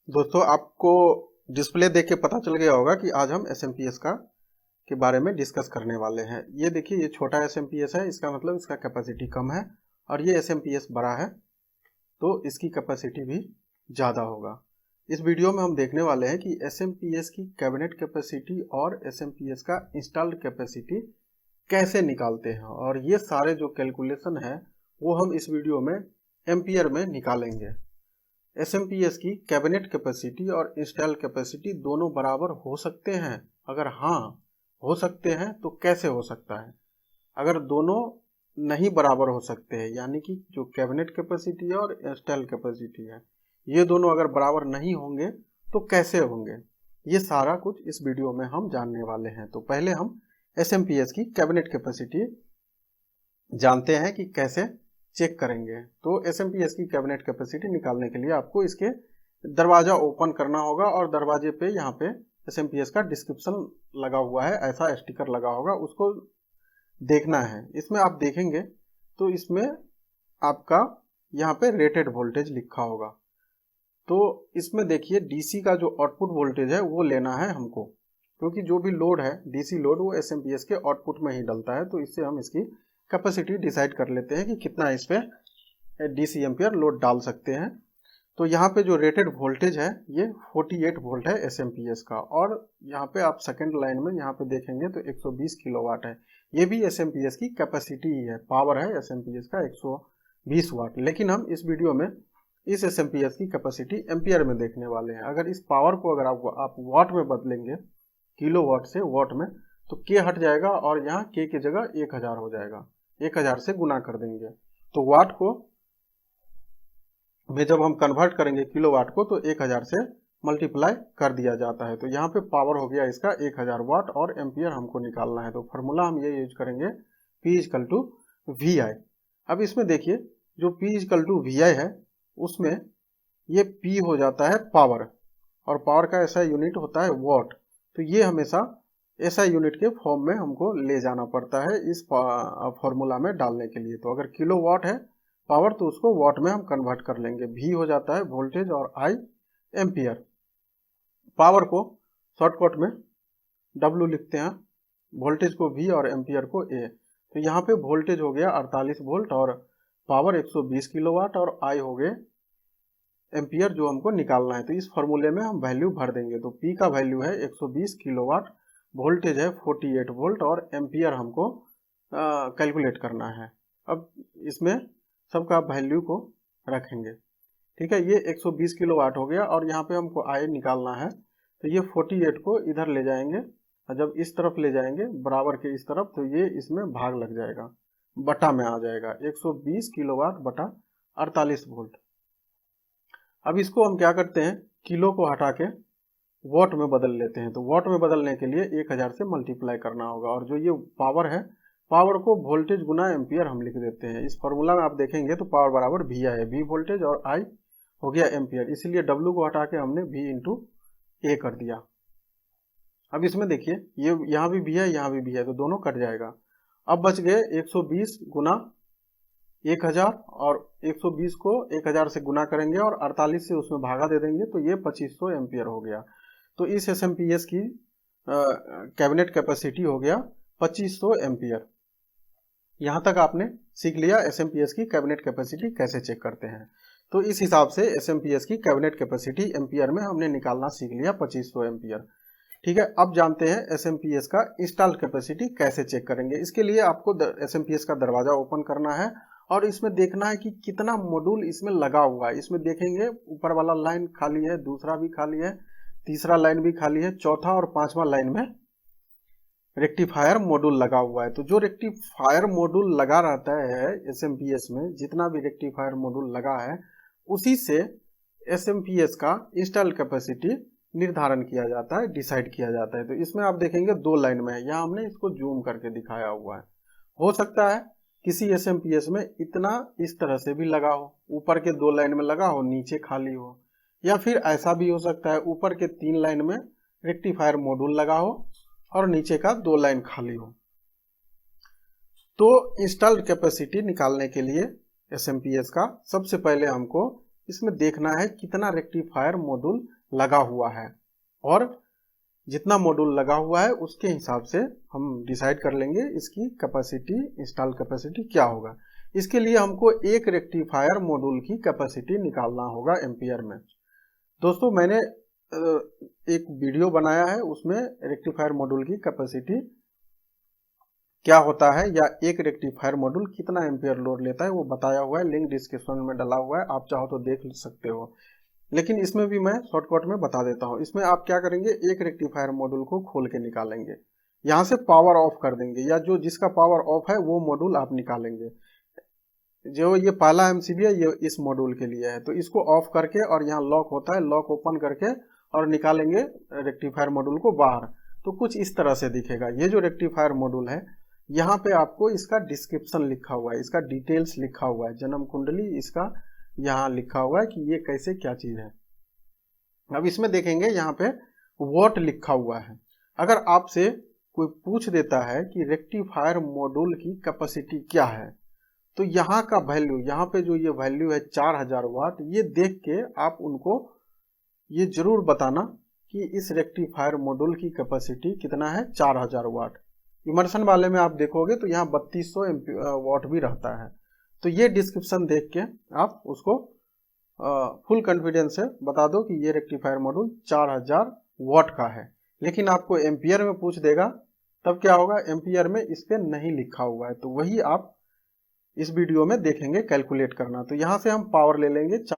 दोस्तों आपको डिस्प्ले देख के पता चल गया होगा कि आज हम SMPS का के बारे में डिस्कस करने वाले हैं। ये देखिए, ये छोटा SMPS है, इसका मतलब इसका कैपेसिटी कम है, और ये SMPS बड़ा है तो इसकी कैपेसिटी भी ज़्यादा होगा। इस वीडियो में हम देखने वाले हैं कि SMPS की कैबिनेट कैपेसिटी और SMPS का इंस्टॉल्ड कैपेसिटी कैसे निकालते हैं, और ये सारे जो कैलकुलेशन है वो हम इस वीडियो में एम्पियर में निकालेंगे। SMPS की कैबिनेट कैपेसिटी और इंस्टॉल कैपेसिटी दोनों बराबर हो सकते हैं? अगर हाँ हो सकते हैं तो कैसे हो सकता है? अगर दोनों नहीं बराबर हो सकते हैं, यानी कि जो कैबिनेट कैपेसिटी है और इंस्टॉल कैपेसिटी है, ये दोनों अगर बराबर नहीं होंगे तो कैसे होंगे? ये सारा कुछ इस वीडियो में हम जानने वाले हैं। तो पहले हम SMPS की कैबिनेट कैपेसिटी जानते हैं कि कैसे चेक करेंगे। तो SMPS की कैबिनेट कैपेसिटी निकालने के लिए आपको इसके दरवाजा ओपन करना होगा, और दरवाजे पे यहाँ पे SMPS का डिस्क्रिप्शन लगा हुआ है, ऐसा स्टिकर लगा होगा, उसको देखना है। इसमें आप देखेंगे तो इसमें आपका यहाँ पे रेटेड वोल्टेज लिखा होगा। तो इसमें देखिए DC का जो आउटपुट वोल्टेज है वो लेना है हमको, क्योंकि जो भी लोड है DC लोड वो SMPS के आउटपुट में ही डलता है। तो इससे हम इसकी कैपेसिटी डिसाइड कर लेते हैं कि कितना इस पे DC एम्पियर लोड डाल सकते हैं। तो यहाँ पे जो रेटेड वोल्टेज है ये 48 वोल्ट है SMPS का, और यहाँ पे आप सेकंड लाइन में यहाँ पे देखेंगे तो 120 किलोवाट है। ये भी SMPS की कैपेसिटी ही है, पावर है SMPS का 120 वाट। लेकिन हम इस वीडियो में इस SMPS की कैपेसिटी एम्पियर में देखने वाले हैं। अगर इस पावर को अगर आप वाट में बदलेंगे, किलो वाट से वाट में, तो K हट जाएगा और यहाँ K की जगह 1000 हो जाएगा। 1000 से गुना कर देंगे तो वाट को में जब हम कन्वर्ट करेंगे किलोवाट को तो 1000 से मल्टीप्लाई कर दिया जाता है। तो यहाँ पे पावर हो गया इसका 1000 वाट, और एम्पियर हमको निकालना है। तो फार्मूला हम ये यूज करेंगे P=VI। अब इसमें देखिए जो P=VI है उसमें ये P हो जाता है पावर, और पावर का ऐसा यूनिट होता है वाट। तो ये हमेशा ऐसा यूनिट के फॉर्म में हमको ले जाना पड़ता है इस फॉर्मूला में डालने के लिए। तो अगर किलो वाट है पावर तो उसको वाट में हम कन्वर्ट कर लेंगे। V हो जाता है वोल्टेज और I एम्पियर। पावर को शॉर्टकट में W लिखते हैं, वोल्टेज को V और एम्पियर को A। तो यहाँ पे वोल्टेज हो गया 48 वोल्ट और पावर 120 किलोवाट, और I हो गए एम्पियर जो हमको निकालना है। तो इस फॉर्मूले में हम वैल्यू भर देंगे। तो P का वैल्यू है 120 किलोवाट, वोल्टेज है 48 वोल्ट, और एम्पियर हमको कैलकुलेट करना है। अब इसमें सबका वैल्यू को रखेंगे, ठीक है। ये 120 किलोवाट हो गया, और यहाँ पे हमको I निकालना है। तो ये 48 को इधर ले जाएंगे, और जब इस तरफ ले जाएंगे बराबर के इस तरफ, तो ये इसमें भाग लग जाएगा, बटा में आ जाएगा 120 किलोवाट बटा 48 वोल्ट। अब इसको हम क्या करते हैं, किलो को हटा के वाट में बदल लेते हैं। तो वाट में बदलने के लिए 1000 से मल्टीप्लाई करना होगा, और जो ये पावर है पावर को वोल्टेज गुना एम्पियर हम लिख देते हैं। इस फॉर्मूला में आप देखेंगे तो पावर बराबर VI है, V वोल्टेज और I हो गया एम्पियर, इसलिए W को हटा के हमने V इंटू A कर दिया। अब इसमें देखिए ये यहाँ भी V है यहाँ भी V है, तो दोनों कट जाएगा। अब बच गए 120 गुना 1000, और 120 को 1000 से गुना करेंगे और 48 से उसमें भागा दे देंगे, तो ये 2500 एम्पियर हो गया। तो इस SMPS की कैबिनेट कैपेसिटी हो गया 2500 एम्पियर। यहाँ तक आपने सीख लिया SMPS की कैबिनेट कैपेसिटी कैसे चेक करते हैं। तो इस हिसाब से SMPS की कैबिनेट कैपेसिटी एम्पियर में हमने निकालना सीख लिया 2500 एम्पियर, ठीक है। अब जानते हैं SMPS का इंस्टॉल्ड कैपेसिटी कैसे चेक करेंगे। इसके लिए आपको SMPS का दरवाजा ओपन करना है, और इसमें देखना है कि कितना मॉड्यूल इसमें लगा हुआ है। इसमें देखेंगे ऊपर वाला लाइन खाली है, दूसरा भी खाली है, तीसरा लाइन भी खाली है, चौथा और पांचवा लाइन में रेक्टिफायर मॉड्यूल लगा हुआ है। तो जो रेक्टिफायर मॉड्यूल लगा रहता है SMPS में, जितना भी रेक्टिफायर मॉड्यूल लगा है उसी से SMPS का इंस्टॉल कैपेसिटी निर्धारण किया जाता है, डिसाइड किया जाता है। तो इसमें आप देखेंगे दो लाइन में है, यहाँ हमने इसको जूम करके दिखाया हुआ है। हो सकता है किसी SMPS में इतना इस तरह से भी लगा हो, ऊपर के दो लाइन में लगा हो, नीचे खाली हो, या फिर ऐसा भी हो सकता है ऊपर के 3 लाइन में रेक्टिफायर मॉड्यूल लगा हो और नीचे का 2 लाइन खाली हो। तो इंस्टॉल्ड कैपेसिटी निकालने के लिए SMPS का सबसे पहले हमको इसमें देखना है कितना रेक्टिफायर मॉड्यूल लगा हुआ है, और जितना मॉड्यूल लगा हुआ है उसके हिसाब से हम डिसाइड कर लेंगे इसकी कैपेसिटी, इंस्टॉल कैपेसिटी क्या होगा। इसके लिए हमको एक रेक्टिफायर मॉड्यूल की कैपेसिटी निकालना होगा एम्पियर में। दोस्तों मैंने एक वीडियो बनाया है, उसमें रेक्टिफायर मॉड्यूल की कैपेसिटी क्या होता है या एक रेक्टिफायर मॉड्यूल कितना एम्पियर लोड लेता है वो बताया हुआ है, लिंक डिस्क्रिप्शन में डाला हुआ है, आप चाहो तो देख सकते हो। लेकिन इसमें भी मैं शॉर्टकट में बता देता हूँ। इसमें आप क्या करेंगे, एक रेक्टिफायर मॉड्यूल को खोल के निकालेंगे, यहाँ से पावर ऑफ कर देंगे, या जो जिसका पावर ऑफ है वो मॉड्यूल आप निकालेंगे। जो ये पहला एमसीबी है ये इस मॉड्यूल के लिए है, तो इसको ऑफ करके और यहाँ लॉक होता है, लॉक ओपन करके और निकालेंगे रेक्टिफायर मॉड्यूल को बाहर, तो कुछ इस तरह से दिखेगा। ये जो रेक्टिफायर मॉड्यूल है यहाँ पे आपको इसका डिस्क्रिप्शन लिखा हुआ है, इसका डिटेल्स लिखा हुआ है, जन्म कुंडली इसका यहाँ लिखा हुआ है कि ये कैसे क्या चीज है। अब इसमें देखेंगे यहाँ पे वॉट लिखा हुआ है। अगर आपसे कोई पूछ देता है कि रेक्टिफायर मॉड्यूल की कैपेसिटी क्या है, तो यहाँ का वैल्यू, यहाँ पे जो ये वैल्यू है 4000 वाट, ये देख के आप उनको ये जरूर बताना कि इस रेक्टिफायर मॉड्यूल की कैपेसिटी कितना है, 4000 वाट। इमर्शन वाले में आप देखोगे तो यहाँ 3200 वाट भी रहता है। तो ये डिस्क्रिप्शन देख के आप उसको फुल कॉन्फिडेंस से बता दो कि ये रेक्टिफायर मॉड्यूल 4000 वाट का है। लेकिन आपको एम्पियर में पूछ देगा, तब क्या होगा, एम्पियर में इस पे नहीं लिखा हुआ है, तो वही आप इस वीडियो में देखेंगे कैलकुलेट करना। तो यहाँ से हम पावर ले लेंगे